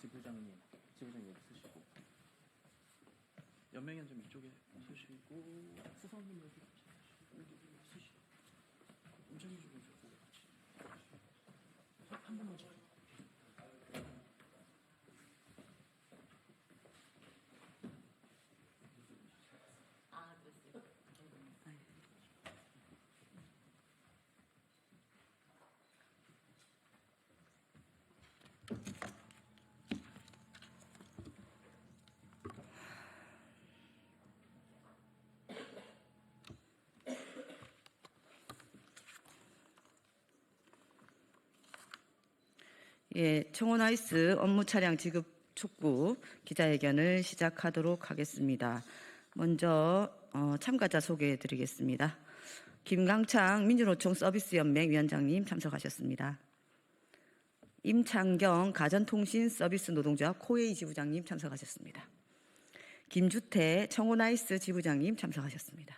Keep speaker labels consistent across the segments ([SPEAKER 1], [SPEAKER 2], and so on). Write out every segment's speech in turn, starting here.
[SPEAKER 1] 지부장님 여기 쓰시고, 연맹위원장 이쪽에 쓰시고, 수석님 여기 쓰시고, 임정희 주변 저쪽에 같이 한 번만 줘.
[SPEAKER 2] 예, 청혼아이스 업무 차량 지급 촉구 기자회견을 시작하도록 하겠습니다. 먼저 참가자 소개해 드리겠습니다. 김강창 민주노총 서비스연맹 위원장님 참석하셨습니다. 임창경 가전통신 서비스 노동조합 코웨이 지부장님 참석하셨습니다. 김주태 청혼아이스 지부장님 참석하셨습니다.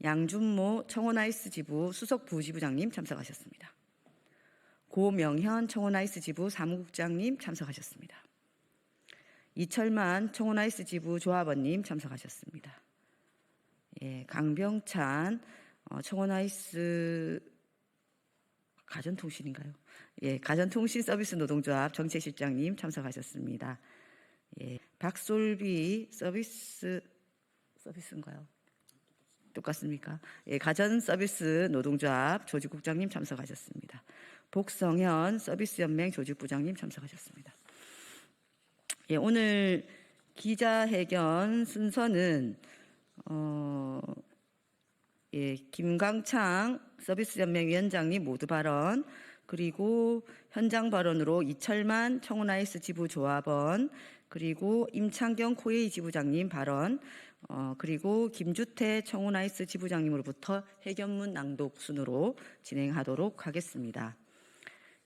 [SPEAKER 2] 양준모 청혼아이스 지부 수석 부지부장님 참석하셨습니다. 고명현 청혼아이스 지부 사무국장님 참석하셨습니다. 이철만 청혼아이스 지부 조합원님 참석하셨습니다. 예, 강병찬 청혼아이스 가전통신인가요? 예, 가전통신 서비스 노동조합 정책실장님 참석하셨습니다. 예, 박솔비 서비스인가요? 똑같습니까? 예, 가전 서비스 노동조합 조직국장님 참석하셨습니다. 복성현 서비스연맹 조직부장님 참석하셨습니다. 예, 오늘 기자회견 순서는 김강창 서비스연맹 위원장님 모두 발언, 그리고 현장 발언으로 이철만 청혼아이스 지부 조합원, 그리고 임창경 코웨이 지부장님 발언, 그리고 김주태 청혼아이스 지부장님으로부터 회견문 낭독 순으로 진행하도록 하겠습니다.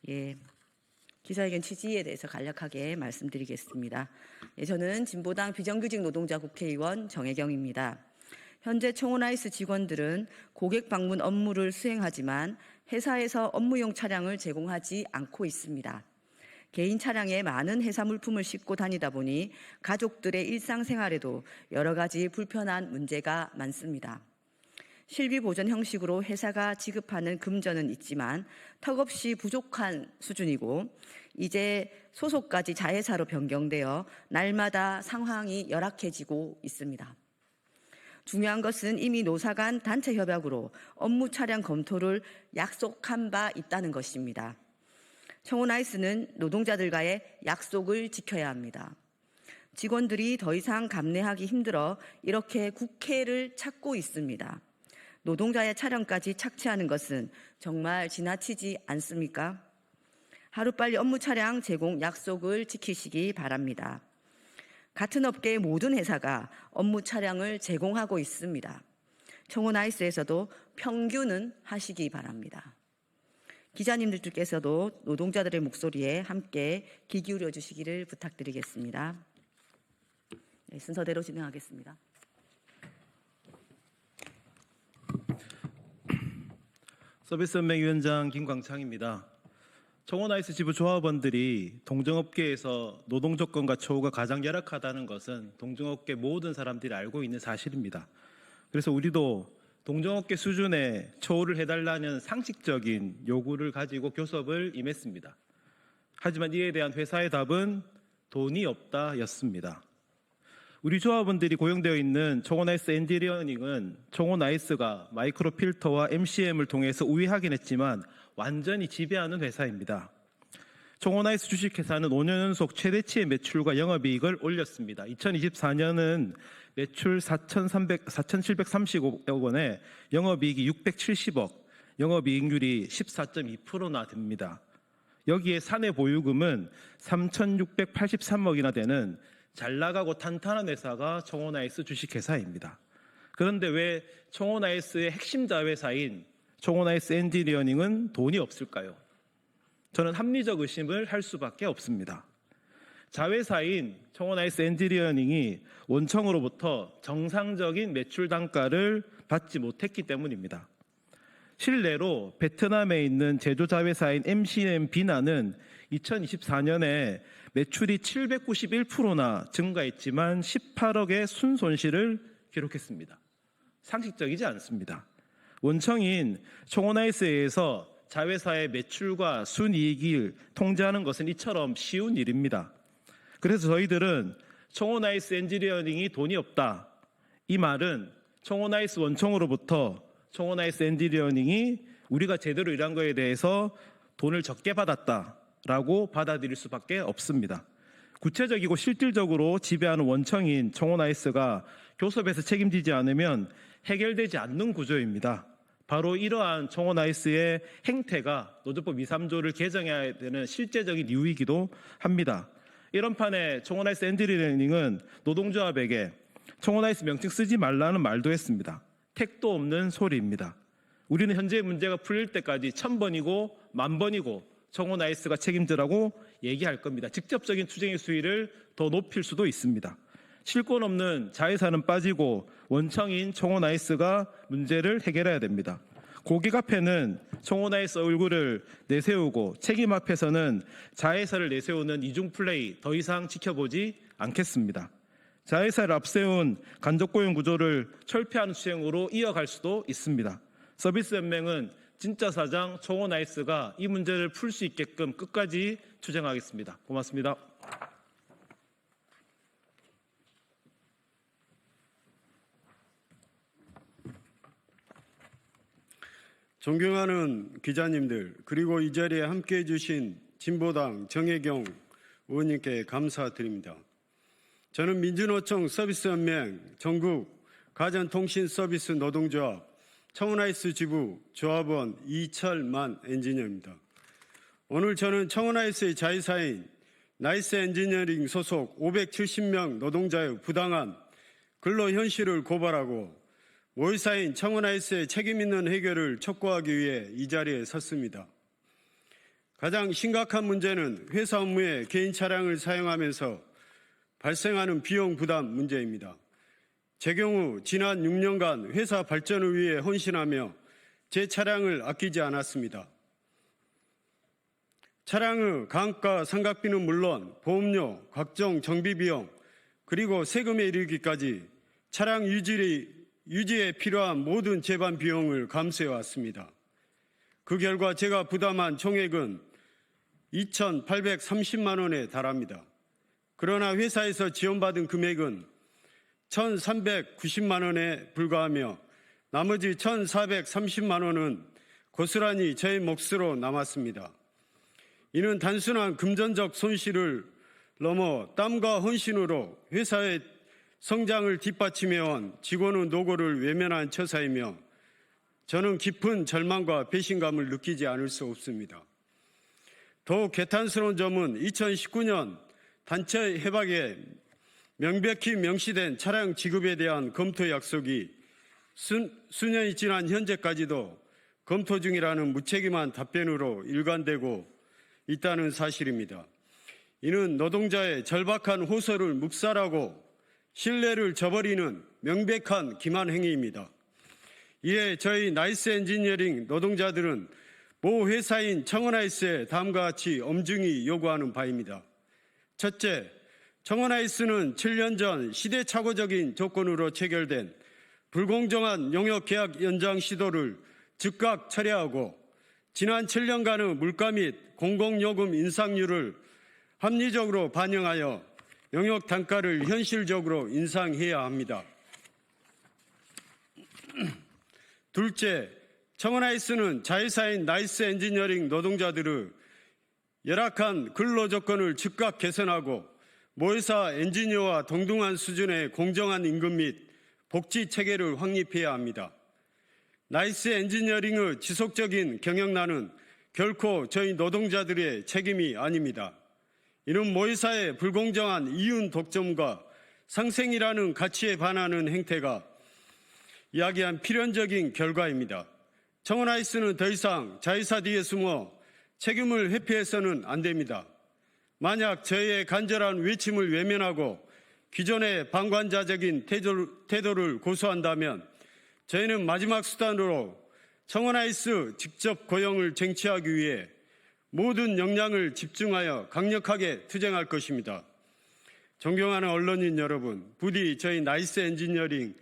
[SPEAKER 2] 예, 기자회견 취지에 대해서 간략하게 말씀드리겠습니다. 예, 저는 진보당 비정규직 노동자 국회의원 정혜경입니다. 현재 청혼아이스 직원들은 고객 방문 업무를 수행하지만 회사에서 업무용 차량을 제공하지 않고 있습니다. 개인 차량에 많은 회사 물품을 싣고 다니다 보니 가족들의 일상생활에도 여러 가지 불편한 문제가 많습니다. 실비 보전 형식으로 회사가 지급하는 금전은 있지만 턱없이 부족한 수준이고, 이제 소속까지 자회사로 변경되어 날마다 상황이 열악해지고 있습니다. 중요한 것은 이미 노사 간 단체 협약으로 업무 차량 검토를 약속한 바 있다는 것입니다. 청혼아이스는 노동자들과의 약속을 지켜야 합니다. 직원들이 더 이상 감내하기 힘들어 이렇게 국회를 찾고 있습니다. 노동자의 차량까지 착취하는 것은 정말 지나치지 않습니까? 하루빨리 업무 차량 제공 약속을 지키시기 바랍니다. 같은 업계의 모든 회사가 업무 차량을 제공하고 있습니다. 청혼아이스에서도 평균은 하시기 바랍니다. 기자님들께서도 노동자들의 목소리에 함께 귀 기울여 주시기를 부탁드리겠습니다. 네, 순서대로 진행하겠습니다.
[SPEAKER 3] 서비스연맹위원장 김광창입니다. 청혼아이스 지부 조합원들이 동종업계에서 노동조건과 처우가 가장 열악하다는 것은 동종업계 모든 사람들이 알고 있는 사실입니다. 그래서 우리도 동종업계 수준의 처우를 해달라는 상식적인 요구를 가지고 교섭을 임했습니다. 하지만 이에 대한 회사의 답은 돈이 없다였습니다. 우리 조합원들이 고용되어 있는 청혼아이스 엔지니어링은 청혼아이스가 마이크로필터와 MCM을 통해서 우회하긴 했지만 완전히 지배하는 회사입니다. 청혼아이스 주식회사는 5년 연속 최대치의 매출과 영업이익을 올렸습니다. 2024년은 매출 4,735억 원에 영업이익이 670억, 영업이익률이 14.2%나 됩니다. 여기에 사내 보유금은 3,683억이나 되는 잘나가고 탄탄한 회사가 청혼아이스 주식회사입니다. 그런데 왜 청혼아이스의 핵심 자회사인 청혼아이스 엔지니어링은 돈이 없을까요? 저는 합리적 의심을 할 수밖에 없습니다. 자회사인 청혼아이스 엔지니어링이 원청으로부터 정상적인 매출 단가를 받지 못했기 때문입니다. 실례로 베트남에 있는 제조 자회사인 MCM 비나는 2024년에 매출이 791%나 증가했지만 18억의 순손실을 기록했습니다. 상식적이지 않습니다. 원청인 청원아이스에 의해서 자회사의 매출과 순이익을 통제하는 것은 이처럼 쉬운 일입니다. 그래서 저희들은 청원아이스 엔지니어링이 돈이 없다. 이 말은 청원아이스 원청으로부터 청원아이스 엔지니어링이 우리가 제대로 일한 거에 대해서 돈을 적게 받았다라고 받아들일 수밖에 없습니다. 구체적이고 실질적으로 지배하는 원청인 청원아이스가 교섭에서 책임지지 않으면 해결되지 않는 구조입니다. 바로 이러한 청원아이스의 행태가 노조법 2.3조를 개정해야 되는 실제적인 이유이기도 합니다. 이런 판에 청원아이스 엔지니어링은 노동조합에게 청원아이스 명칭 쓰지 말라는 말도 했습니다. 택도 없는 소리입니다. 우리는 현재 문제가 풀릴 때까지 1000번이고 10,000번이고 청원아이스가 책임지라고 얘기할 겁니다. 직접적인 투쟁의 수위를 더 높일 수도 있습니다. 실권 없는 자회사는 빠지고 원청인 청원아이스가 문제를 해결해야 됩니다. 고객 앞에는 청원아이스 얼굴을 내세우고 책임 앞에서는 자회사를 내세우는 이중 플레이 더 이상 지켜보지 않겠습니다. 자회사를 앞세운 간접고용 구조를 철폐하는 수행으로 이어갈 수도 있습니다. 서비스연맹은 진짜 사장 청원아이스가 이 문제를 풀 수 있게끔 끝까지 투쟁하겠습니다. 고맙습니다.
[SPEAKER 4] 존경하는 기자님들, 그리고 이 자리에 함께해 주신 진보당 정혜경 의원님께 감사드립니다. 저는 민주노총 서비스연맹 전국 가전통신서비스 노동조합 청원아이스 지부 조합원 이철만 엔지니어입니다. 오늘 저는 청원아이스의 자회사인 나이스 엔지니어링 소속 570명 노동자의 부당한 근로 현실을 고발하고 모의사인 청원아이스의 책임있는 해결을 촉구하기 위해 이 자리에 섰습니다. 가장 심각한 문제는 회사 업무에 개인 차량을 사용하면서 발생하는 비용 부담 문제입니다. 제 경우 지난 6년간 회사 발전을 위해 헌신하며 제 차량을 아끼지 않았습니다. 차량의 감가 상각비는 물론 보험료, 각종 정비 비용, 그리고 세금에 이르기까지 차량 유지에 필요한 모든 제반 비용을 감수해 왔습니다. 그 결과 제가 부담한 총액은 2,830만 원에 달합니다. 그러나 회사에서 지원받은 금액은 1,390만 원에 불과하며 나머지 1,430만 원은 고스란히 제 몫으로 남았습니다. 이는 단순한 금전적 손실을 넘어 땀과 헌신으로 회사의 성장을 뒷받침해온 직원의 노고를 외면한 처사이며 저는 깊은 절망과 배신감을 느끼지 않을 수 없습니다. 더욱 개탄스러운 점은 2019년 단체 협약에 명백히 명시된 차량 지급에 대한 검토 약속이 수년이 지난 현재까지도 검토 중이라는 무책임한 답변으로 일관되고 있다는 사실입니다. 이는 노동자의 절박한 호소를 묵살하고 신뢰를 저버리는 명백한 기만 행위입니다. 이에 저희 나이스 엔지니어링 노동자들은 모 회사인 청원아이스에 다음과 같이 엄중히 요구하는 바입니다. 첫째, 청원아이스는 7년 전 시대착오적인 조건으로 체결된 불공정한 용역계약 연장 시도를 즉각 철회하고 지난 7년간의 물가 및 공공요금 인상률을 합리적으로 반영하여 용역 단가를 현실적으로 인상해야 합니다. 둘째, 청원아이스는 자회사인 나이스 엔지니어링 노동자들의 열악한 근로 조건을 즉각 개선하고 모회사 엔지니어와 동등한 수준의 공정한 임금 및 복지 체계를 확립해야 합니다. 나이스 엔지니어링의 지속적인 경영난은 결코 저희 노동자들의 책임이 아닙니다. 이는 모회사의 불공정한 이윤 독점과 상생이라는 가치에 반하는 행태가 이야기한 필연적인 결과입니다. 청원아이스는 더 이상 자회사 뒤에 숨어 책임을 회피해서는 안 됩니다. 만약 저희의 간절한 외침을 외면하고 기존의 방관자적인 태도를 고수한다면 저희는 마지막 수단으로 청원아이스 직접 고용을 쟁취하기 위해 모든 역량을 집중하여 강력하게 투쟁할 것입니다. 존경하는 언론인 여러분, 부디 저희 나이스 엔지니어링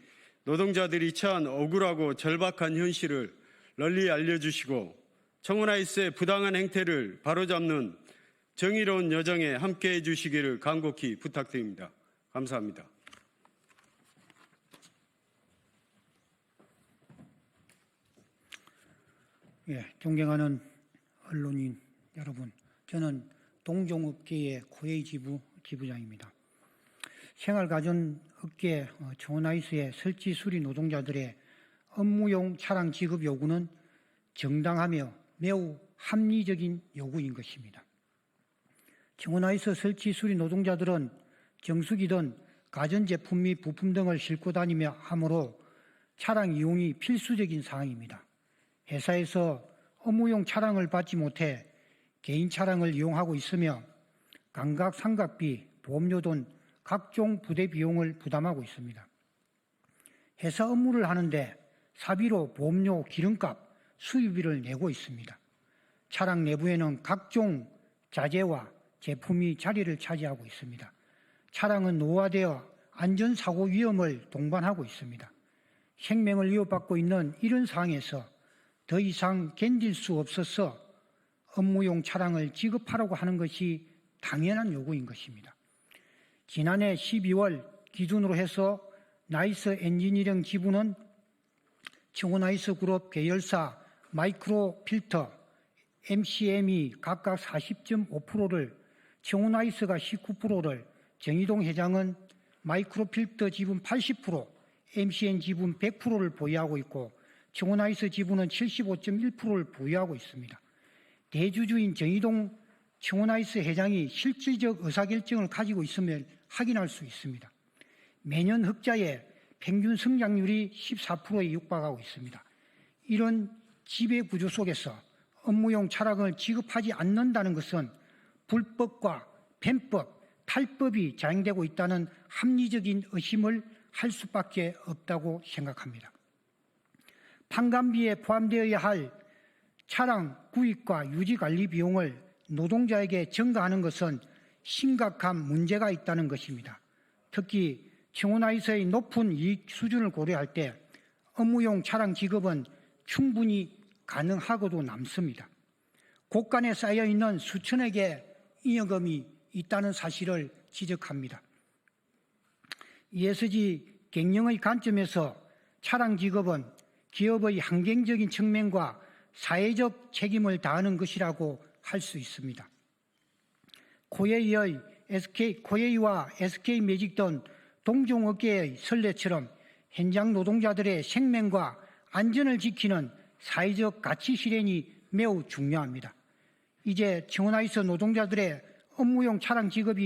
[SPEAKER 4] 노동자들이 처한 억울하고 절박한 현실을 널리 알려주시고 청원아이스의 부당한 행태를 바로잡는 정의로운 여정에 함께해 주시기를 간곡히 부탁드립니다. 감사합니다.
[SPEAKER 5] 존경하는 언론인 여러분, 저는 동종업계의 코웨이 지부장입니다. 생활가전업계 청원아이스의 설치 수리 노동자들의 업무용 차량 지급 요구는 정당하며 매우 합리적인 요구인 것입니다. 청원아이스 설치 수리 노동자들은 정수기든 가전제품 및 부품 등을 싣고 다니며 하므로 차량 이용이 필수적인 사항입니다. 회사에서 업무용 차량을 받지 못해 개인 차량을 이용하고 있으며 감각 상각비, 보험료 등 각종 부대 비용을 부담하고 있습니다. 회사 업무를 하는데 사비로 보험료, 기름값, 수유비를 내고 있습니다. 차량 내부에는 각종 자재와 제품이 자리를 차지하고 있습니다. 차량은 노후화되어 안전사고 위험을 동반하고 있습니다. 생명을 위협받고 있는 이런 상황에서 더 이상 견딜 수 없어서 업무용 차량을 지급하라고 하는 것이 당연한 요구인 것입니다. 지난해 12월 기준으로 해서 나이스 엔지니어링 지부는 청원아이스 그룹 계열사 마이크로필터, MCM이 각각 40.5%를, 청원아이스가 19%를, 정의동 회장은 마이크로필터 지분 80%, MCN 지분 100%를 보유하고 있고 청원아이스 지분은 75.1%를 보유하고 있습니다. 대주주인 정의동 청원아이스 회장이 실질적 의사결정을 가지고 있음을 확인할 수 있습니다. 매년 흑자의 평균 성장률이 14%에 육박하고 있습니다. 이런 지배구조 속에서 업무용 차량을 지급하지 않는다는 것은 불법과 편법, 탈법이 자행되고 있다는 합리적인 의심을 할 수밖에 없다고 생각합니다. 판관비에 포함되어야 할 차량 구입과 유지 관리 비용을 노동자에게 전가하는 것은 심각한 문제가 있다는 것입니다. 특히 청원아이스의 높은 이익 수준을 고려할 때 업무용 차량 지급은 충분히 가능하고도 남습니다. 곳간에 쌓여있는 수천억의 잉여금이 있다는 사실을 지적합니다. ESG 경영의 관점에서 차량 지급은 기업의 환경적인 측면과 사회적 책임을 다하는 것이라고 할 수 있습니다. 코웨이와 SK매직 등 동종업계의 선례처럼 현장 노동자들의 생명과 안전을 지키는 사회적 가치 실현이 매우 중요합니다. 이제 청원아이스 노동자들의 업무용 차량 지급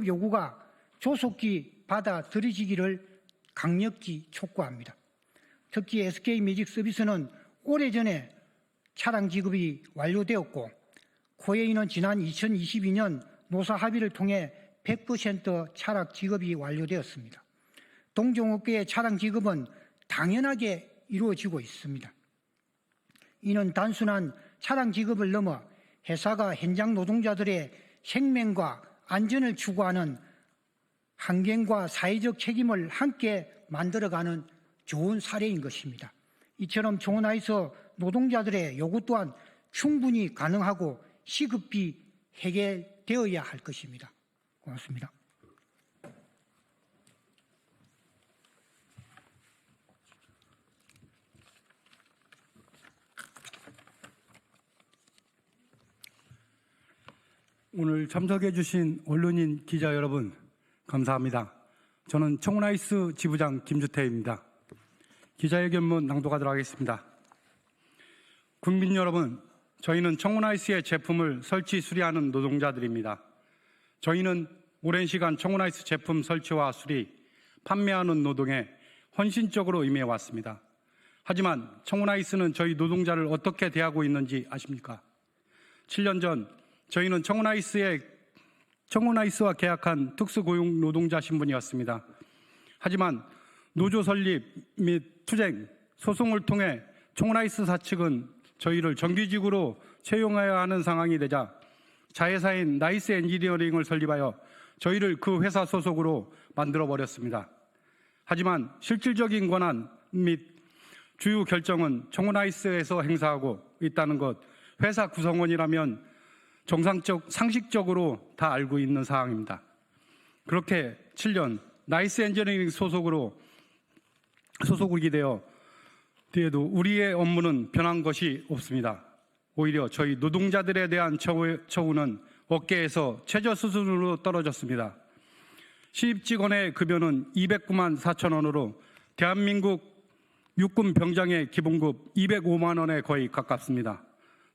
[SPEAKER 5] 요구가 조속히 받아들여지기를 강력히 촉구합니다. 특히 SK매직 서비스는 오래전에 차량 지급이 완료되었고 코웨이는 지난 2022년 노사 합의를 통해 100% 차량 지급이 완료되었습니다. 동종업계의 차량 지급은 당연하게 이루어지고 있습니다. 이는 단순한 차량 지급을 넘어 회사가 현장 노동자들의 생명과 안전을 추구하는 환경과 사회적 책임을 함께 만들어가는 좋은 사례인 것입니다. 이처럼 청원아이스 노동자들의 요구 또한 충분히 가능하고 시급히 해결되어야 할 것입니다. 고맙습니다.
[SPEAKER 6] 오늘 참석해 주신 언론인 기자 여러분 감사합니다. 저는 청원아이스 지부장 김주태입니다. 기자회견문 낭독하도록 하겠습니다. 국민 여러분, 저희는 청원아이스의 제품을 설치 수리하는 노동자들입니다. 저희는 오랜 시간 청원아이스 제품 설치와 수리, 판매하는 노동에 헌신적으로 임해왔습니다. 하지만 청원아이스는 저희 노동자를 어떻게 대하고 있는지 아십니까? 7년 전 저희는 청원아이스와 계약한 특수고용 노동자 신분이었습니다. 하지만 노조 설립 및 투쟁, 소송을 통해 청원아이스사 측은 저희를 정규직으로 채용해야 하는 상황이 되자 자회사인 나이스 엔지니어링을 설립하여 저희를 그 회사 소속으로 만들어버렸습니다. 하지만 실질적인 권한 및 주요 결정은 청호나이스에서 행사하고 있다는 것, 회사 구성원이라면 상식적으로 다 알고 있는 사항입니다. 그렇게 7년 나이스 엔지니어링 소속이 되어도 우리의 업무는 변한 것이 없습니다. 오히려 저희 노동자들에 대한 처우는 업계에서 최저 수준으로 떨어졌습니다. 시입 직원의 급여는 209만 4천 원으로 대한민국 육군 병장의 기본급 205만 원에 거의 가깝습니다.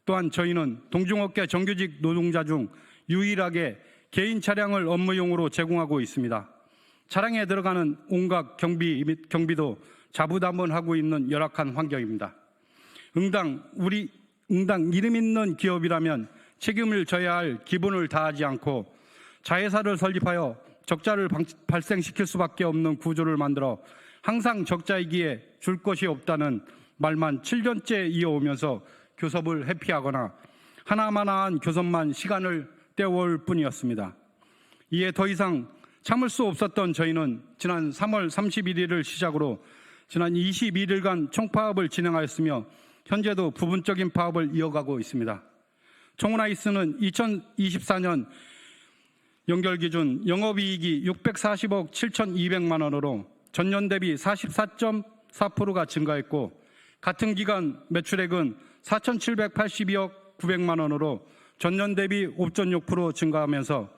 [SPEAKER 6] 또한 저희는 동중업계 정규직 노동자 중 유일하게 개인 차량을 업무용으로 제공하고 있습니다. 차량에 들어가는 온갖 경비 및 경비도 자부담을 있는 열악한 환경입니다. 응당 이름 있는 기업이라면 책임을 져야 할 기본을 다하지 않고 자회사를 설립하여 적자를 발생시킬 수밖에 없는 구조를 만들어 항상 적자이기에 줄 것이 없다는 말만 7년째 이어오면서 교섭을 회피하거나 하나마나한 교섭만 시간을 때워올 뿐이었습니다. 이에 더 이상 참을 수 없었던 저희는 지난 3월 31일을 시작으로 지난 21일간 총파업을 진행하였으며 현재도 부분적인 파업을 이어가고 있습니다. 청호나이스는 2024년 연결 기준 영업이익이 640억 7,200만 원으로 전년 대비 44.4%가 증가했고 같은 기간 매출액은 4,782억 900만 원으로 전년 대비 5.6% 증가하면서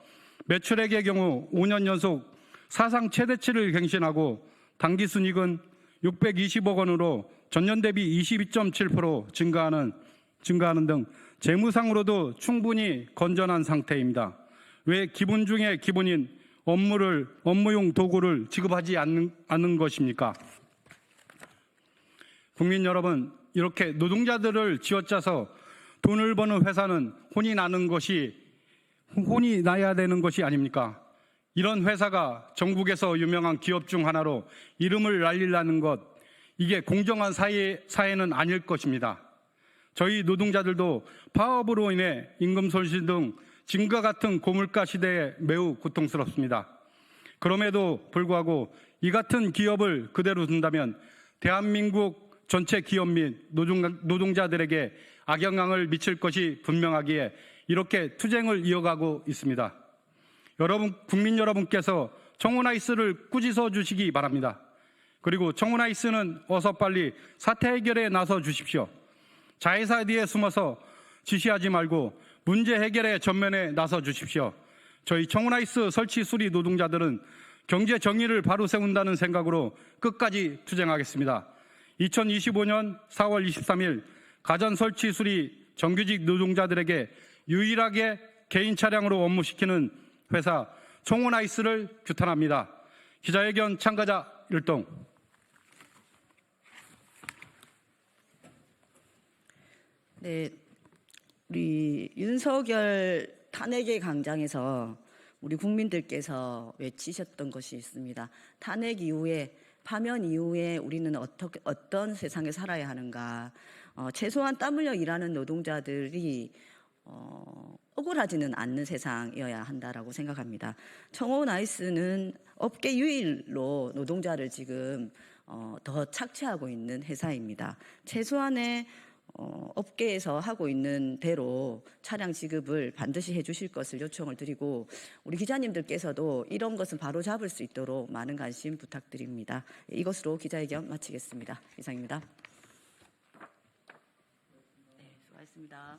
[SPEAKER 6] 매출액의 경우 5년 연속 사상 최대치를 갱신하고 당기순이익은 620억 원으로 전년 대비 22.7% 증가하는 등 재무상으로도 충분히 건전한 상태입니다. 왜 기본 중에 기본인 업무용 도구를 지급하지 않는 것입니까? 국민 여러분, 이렇게 노동자들을 쥐어짜서 돈을 버는 회사는 혼이 나야 되는 것이 아닙니까? 이런 회사가 전국에서 유명한 기업 중 하나로 이름을 날리려는 것, 이게 공정한 사회는 아닐 것입니다. 저희 노동자들도 파업으로 인해 임금 손실 등 지금과 같은 고물가 시대에 매우 고통스럽습니다. 그럼에도 불구하고 이 같은 기업을 그대로 둔다면 대한민국 전체 기업 및 노동자들에게 악영향을 미칠 것이 분명하기에 이렇게 투쟁을 이어가고 있습니다. 국민 여러분께서 청호나이스를 꾸짖어 주시기 바랍니다. 그리고 청호나이스는 어서 빨리 사태 해결에 나서 주십시오. 자회사 뒤에 숨어서 지시하지 말고 문제 해결에 전면에 나서 주십시오. 저희 청호나이스 설치 수리 노동자들은 경제 정의를 바로 세운다는 생각으로 끝까지 투쟁하겠습니다. 2025년 4월 23일 가전 설치 수리 정규직 노동자들에게 유일하게 개인 차량으로 업무시키는 회사 청호나이스를 규탄합니다. 기자회견 참가자 일동.
[SPEAKER 2] 네, 우리 윤석열 탄핵의 광장에서 우리 국민들께서 외치셨던 것이 있습니다. 탄핵 이후에, 파면 이후에 우리는 어떤 세상에 살아야 하는가. 최소한 땀 흘려 일하는 노동자들이 억울하지는 않는 세상이어야 한다라고 생각합니다. 청호나이스는 업계 유일로 노동자를 지금 더 착취하고 있는 회사입니다. 최소한의 업계에서 하고 있는 대로 차량 지급을 반드시 해주실 것을 요청을 드리고 우리 기자님들께서도 이런 것은 바로 잡을 수 있도록 많은 관심 부탁드립니다. 이것으로 기자회견 마치겠습니다. 이상입니다. 네, 수고하셨습니다.